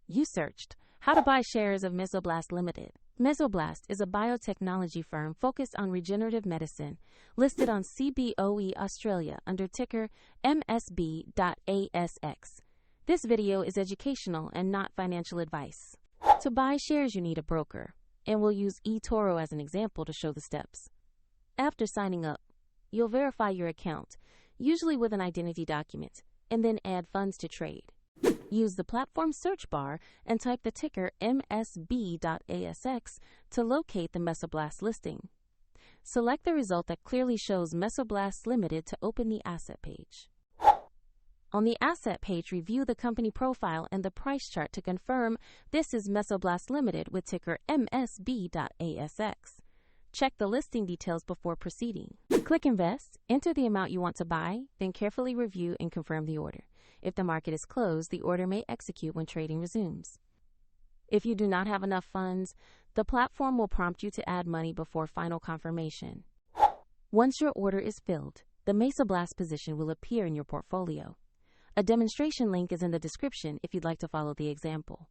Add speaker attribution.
Speaker 1: You searched how to buy shares of Mesoblast Ltd. Mesoblast is a biotechnology firm focused on regenerative medicine, listed on CBOE Australia under ticker MSB.ASX. This video is educational and not financial advice. To buy shares, you need a broker, and we'll use eToro as an example to show the steps. After signing up, you'll verify your account, usually with an identity document, and then add funds to trade. Use the platform search bar and type the ticker MSB.ASX to locate the Mesoblast listing. Select the result that clearly shows Mesoblast Ltd. to open the asset page. On the asset page, review the company profile and the price chart to confirm this is Mesoblast Ltd. with ticker MSB.ASX. Check the listing details before proceeding. Click Invest, enter the amount you want to buy, then carefully review and confirm the order. If the market is closed, the order may execute when trading resumes. If you do not have enough funds, the platform will prompt you to add money before final confirmation. Once your order is filled, the Mesoblast position will appear in your portfolio. A demonstration link is in the description if you'd like to follow the example.